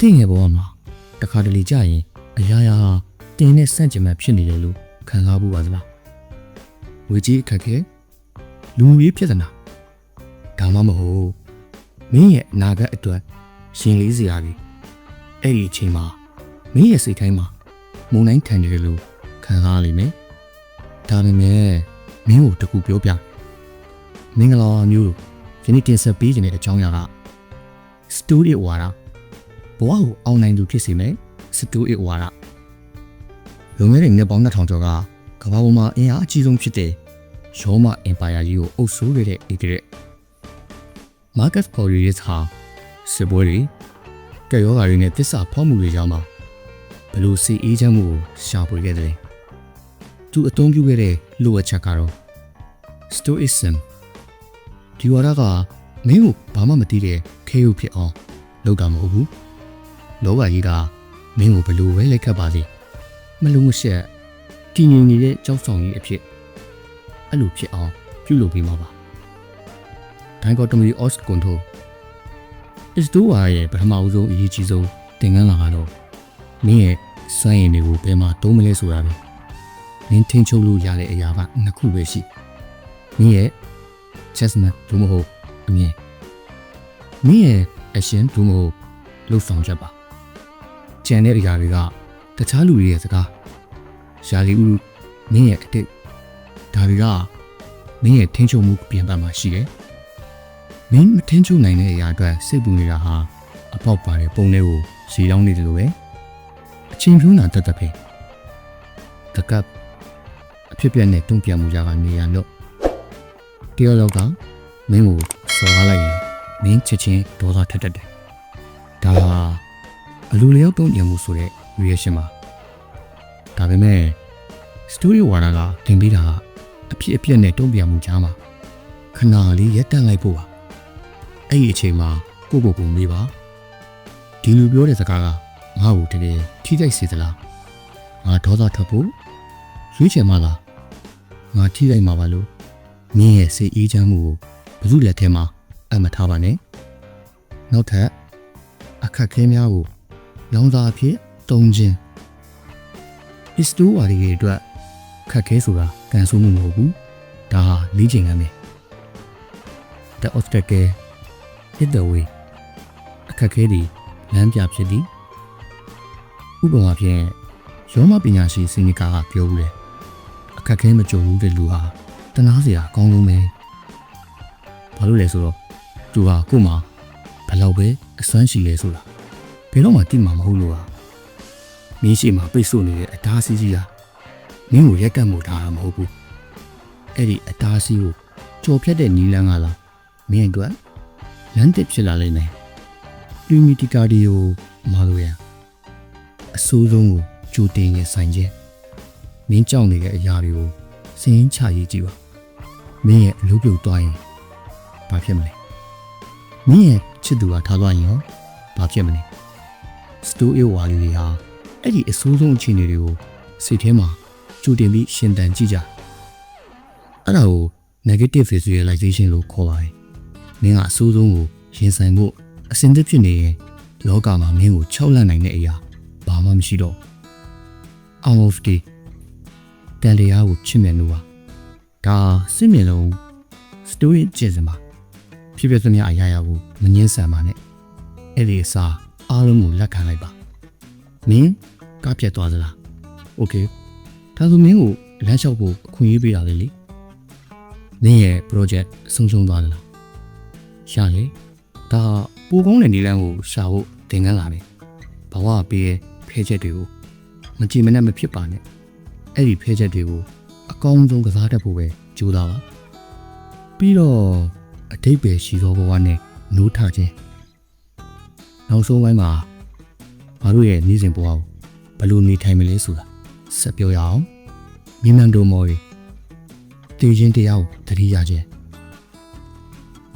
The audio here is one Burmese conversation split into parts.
တင်းငယ်ပေါ်မှာတခါတလေကြာရင်အရာရာဟာတင်းနဲ့ဆန့်ကျင်ဘက်ဖြစ်နေတယ်လို့ခံစားဖို့ပါသလားဝေကြီးအခက်ခဲလူမှုရေးဖြစ်သနာဒါမှမဟုတ်မင်းရဲ့အနာဂတ်အတွက်ရှင်လေးစရာကြီးအဲ့ဒီအချိန်မှာမင်းရဲ့စိတ်တိုင်းမှာမုန်တိုင်းခံနေတယ်လို့ခံစားလိမ့်မယ်ဒါပေမဲ့မင်းကိုတခုပြောပြမင်္ဂလာမျိုးယနေ့တင်ဆက်ပေးခြင်းတဲ့အကြောင်းအရာကစတူဒီဝါဒဘဝကိုအောင်နိုင်သူဖြစ်စေမယ်စတူဒီဝါဒလွန်ခဲ့တဲ့နှစ်ပေါင်း2000ကျော်ကကမ္ဘာပေါ်မှာအင်အားအကြီးဆုံးဖြစ်တဲ့ရောမအင်ပါယာကြီးကိုအုပ်စိုးခဲ့တဲ့ဧကရက်မာကတ်ပေါ်ရီစ်ဟာစစ်ပွဲတွေကဲ့ရောဂါတွေနဲ့သစ္စာဖောက်မှုတွေကြောင့်မှဘလို့စီအေးချမ်းမှုကိုရှာဖွေခဲ့တယ်သူအသုံးပြုခဲ့တဲ့လိုအပ်ချက်ကတော့ Stoicism ဒီဝါဒကမင်းကိုဘာမှမသိတဲ့ခဲရုပ်ဖြစ်အောင်လုပ်တာမဟုတ်ဘူးလောကကြီးကမင်းကိုဘလို့ပဲလက်ခတ်ပါစေမလုံးမရှက်တည်ငြိမ်နေတဲ့ကြောက်ဆောင်ကြီးအဖြစ်အဲ့လိုဖြစ်အောင်ပြုလုပ်ပေးမှာပါဒိုင်ကော်တမီအော့စ်ကွန်ထိုis do ရဲ့ပထမဦးဆုံးအရေးကြီးဆုံးသင်ခန်းစာကတော့မင်းရဲ့စွမ်းရည်တွေကိုဘယ်မှာသုံးမလဲဆိုတာပဲမင်းထင်ချုပ်လို့ရတဲ့အရာကနှစ်ခုပဲရှိမင်းရဲ့ chestnut ဒုမဟုတ်အမြင်မင်းရဲ့ action ဒုမဟုတ်လှုပ်ဆောင်ချက်ပါကျန်တဲ့အရာတွေကတခြားလူတွေရဲ့စကားရှာလီဦးမင်းရဲ့အတိတ်ဒါတွေကမင်းရဲ့ထင်ချုပ်မှုပြင်ပမှာရှိတယ်မင်းမထင်ချုပ်နိုင်တဲ့အရာအတွက်စိတ်ပူနေတာဟာအပေါက်ပါတဲ့ပုံလေးကိုစီလောင်းနေတယ်လို့ပဲအချိန်ဖြုံးတာတက်တက်ပဲတကပ်အဖြစ်ပြက်နဲ့တုံ့ပြန်မှုကြကနေရလို့တယောက်လောက်ကမင်းကိုစော်ကားလိုက်ရင်မင်းချက်ချင်းဒေါသထက်တက်တယ်ဒါဟာအလူလျောက်တုံ့ပြန်မှုဆိုတဲ့ reaction ပါဒါပေမဲ့ story ဝါဒကသင်ပေးတာအဖြစ်အပျက်နဲ့တုံ့ပြန်မှုကြားမှာခဏလေးရက်တန့်လိုက်ဖို့ပါအဲ့ဒီအချိန်မှာကိုမေးပါဒီလူပြောတဲ့စကားကငါ့ကိုတကယ်ထိခိုက်စေသလားငါဒေါသထွက်ဖို့ရွေးချယ်မှလားငါထိခိုက်မှာပါလို့မင်းရဲ့စိတ်အေးချမ်းမှုကိုဘယ်သူလက်ထဲမှာအမထားပါနဲ့နောက်ထပ်အခက်ခဲများကိုလောင်စာအဖြစ်တုံးခြင်း is do ဝါဒီရဲ့အတွက်ခက်ခဲဆိုတာကန်ဆိုးမှုမဟုတ်ဘူးဒါဟာလေ့ကျင့်ခန်းပဲ the obstacle is the way အခက်ခဲတွေလမ်းပြဖြစ်သည်ဥပမာဖြင့်ရောမပညာရှိစင်နီကာကပြောဦးတယ်အခက်ခဲမကြုံဘူးတဲ့လူဟာတနာစရာအကောင်းဆုံးပဲဘာလို့လဲဆိုတော့သူဟာကို့မှာဘယ်လောက်ပဲအစွမ်းရှိလဲဆိုတာဘယ်တော့မှသိမှာမဟုတ်လို့ဟာမင်းရှိမှာပိတ်ဆို့နေတဲ့အတားအဆီးကြီးဟာမင်းကိုရက်ကတ်မှုထားတာမဟုတ်ဘူးအဲ့ဒီအတားအဆီးကိုကြော်ဖြတ်တဲ့နီလန်းကလားမင်းအတွက်လမ်းတစ်ဖြစ်လာလိမ့်မယ်လူမီတီကာဒီယိုမာလိုရန်အဆိုးဆုံးကိုကြိုတင်ရင်ဆိုင်ခြင်းမင်းကြောက်နေတဲ့အရာတွေကိုစင်းချရေးကြည့်ပါမင်းရဲ့အလုပ်ပြုတ်သွားရင်ဘာဖြစ်မလဲမင်းရဲ့ချစ်သူကထားသွားရင်ရောဘာဖြစ်မလဲစတူအေဝါလီတွေဟာအဲ့ဒီအဆိုးဆုံးအခြေအနေတွေကိုစိတ်ထဲမှာကြိုတင်ပြီးရှင်းတန်ကြည့်ကြအဲ့ဒါကို negative visualization လို့ခေါ်ပါတယ်မင်းကအဆိုးဆုံးကိုရင်ဆိုင်ဖို့အစင်သစ်ဖြစ်နေရင်လောကမှာမင်းကိုခြောက်လန့်နိုင်တဲ့အရာဘာမှမရှိတော့အောင် of the တန်တရားကိုချစ်မြတ်လို့ပါဒါစစ်မြင်လုံး story ကျင့်စမှာဖြစ်ဖြစ်သမျှအရာရာကိုမငင်းဆန်ပါနဲ့အဲ့ဒီအစားအားလုံးကိုလက်ခံလိုက်ပါမင်းကားပြတ်သွားသလား okay ဒါဆိုမင်းကိုလမ်းလျှောက်ဖို့အခွင့်အရေးပေးတာလေမင်းရဲ့ project ဆုံးရှုံးသွားသလားရှာလေဒါပိုကောင်းတဲ့နေလမ်းကိုရှာဖို့သင်ခန်းလာတယ်ဘဝပေးရဲ့ဖဲချက်တွေကိုမကြည်မနဲ့မဖြစ်ပါနဲ့အဲ့ဒီဖဲချက်တွေကိုအကောင်းဆုံးကစားတတ်ဖို့ပဲကြိုးစားပါပြီးတော့အတိတ်ပဲရှိသောဘဝနဲ့နိုးထခြင်းနောက်ဆုံးပိုင်းမှာဘာလို့ရဲ့နေစဉ်ဘဝကိုဘယ်လိုနေထိုင်မလဲဆိုတာဆက်ပြောရအောင်မိမန်တိုမော်ရီတည်ခြင်းတရားကိုသတိရခြင်း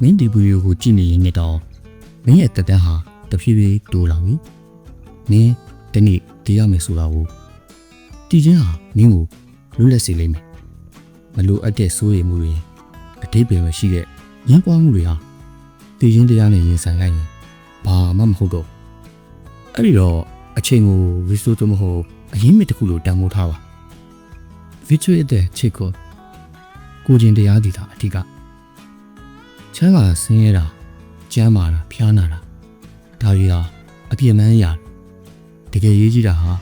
မင်းဒီဗီဒီယိုကိုကြည့်နေရင်တော့မင်းရဲ့တက်တန်းဟာတဖြည်းဖြည်းတိုးလာပြီမင်းဒီနေ့တည်ရမယ်ဆိုတာကိုတည်ခြင်းဟာမင်းကိုလွတ်လပ်စေလိမ့်မယ်မလိုအပ်တဲ့စိုးရိမ်မှုတွေအတိတ်ပဲရှိတဲ့ညှဉ်းပွားမှုတွေဟာတည်ခြင်းတရားနဲ့ရင်ဆိုင်လိုက်ရင်ဘာမှမဟုတ်တော့ အဲ့ဒီတော့အချိန်ကို resource မဟုတ်အရင်းမြစ်တစ်ခုလိုတန်ဖိုးထားပါ virtual တဲ့ချိတ်ကိုချင်းတရားတည်တာအဓိကချမ်းသာဆင်းရဲတာကျမ်းမာတာဖျားနာတာဒါတွေဟာအပြည့်မှန်းရတကယ်ရေးကြည့်တာဟာ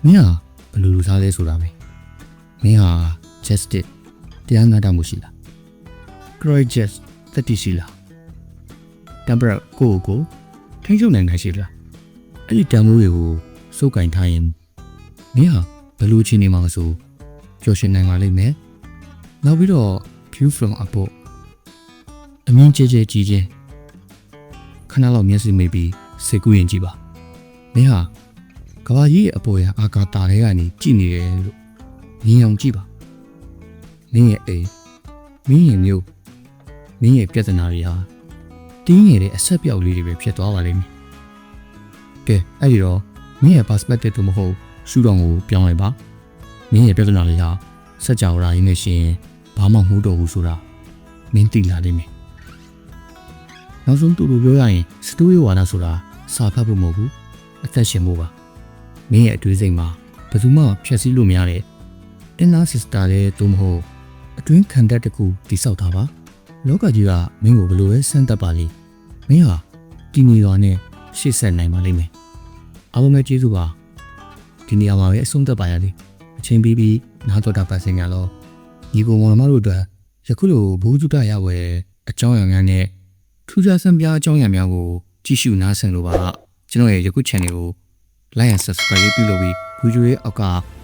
မင်းဟာဘယ်လိုလူစားလဲဆိုတာပဲမင်းဟာ justice တရားနာတာမှုရှိလား courageous တတိရှိလား temperate ကိုထိန်းချုပ်နိုင်တာရှိလားအဲ့ဒီတန်ဖိုးတွေကိုစုပ်ကင်ထားရင်မင်းဟာဘယ်လိုအခြေအနေမှာမဆိုပျော်ရွှင်နိုင်ပါလိမ့်မယ်နောက်ပြီးတော့ view from above အမြင့်ကျဲကြီးချင်းခဏလောက်မျက်စိမိပြီးစိတ်ကူးရင်ကြည့်ပါမင်းဟာကဘာကြီးရဲ့အပေါ်ရအာကာတာထဲကနေကြည့်နေတယ်လို့မြင်အောင်ကြည့်ပါမင်းရဲ့အိမ်မင်းရဲ့မျိုးမင်းရဲ့ပြဿနာတွေဟာတင်းငယ်တဲ့အဆက်ပြောက်လေးတွေပဲဖြစ်သွားပါလိမ့်မယ်ကဲအဲ့ဒီတော့မင်းရဲ့ perspective တို့မဟုတ်ရှုထောင့်ကိုပြောင်းလိုက်ပါမင်းရဲ့ပြဿနာတွေဟာစက်ကြောင်ရာရင်းနဲ့ရှင်ဘာမှမဟုတ်တော့ဘူးဆိုတာမင်းသိလာလိမ့်မယ်နောက်ဆုံးတူပြောရရင်စတူဒီယိုဝါဒဆိုတာစာဖတ်ဖို့မဟုတ်ဘူးအသက်ရှင်ဖို့ပါမင်းရဲ့အတွေးစိတ်မှာဘယ်သူမှဖျက်ဆီးလို့မရတဲ့ inner sister တဲ့သို့မဟုတ်အတွင်းခံတတ်တစ်ခုတိဆောက်တာပါလောကကြီးကမင်းကိုဘယ်လိုပဲစမ်းသပ်ပါလိမ့်မင်းဟာတည်ငြိမ်စွာနဲ့ရှေ့ဆက်နိုင်ပါလိမ့်မယ်အားလုံးပဲကျေးဇူးပါဒီနေရာမှာပဲအဆုံးသတ်ပါရစေအချိန်ပြီးပြီးနားတော်တာပတ်စင်ရတော့ညီကိုမောင်မတို့အတွက်ယခုလိုဘုဟုတ္တရဝယ်အကြောင်းအရာများနဲ့ထူးခြားစံပြအကြောင်းအရာများကိုကြည့်ရှုနားဆင်လိုပါကျွန်တော်ရဲ့ယခု channel ကို like and subscribe ပြုလုပ်ပြီးဗီဒီယိုရဲ့အောက်က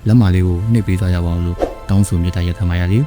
လက်မလေးကိုနှိပ်ပေးသွားကြပါဦးလို့တောင်းဆိုမြတ်တာရက်ခံပါရစေ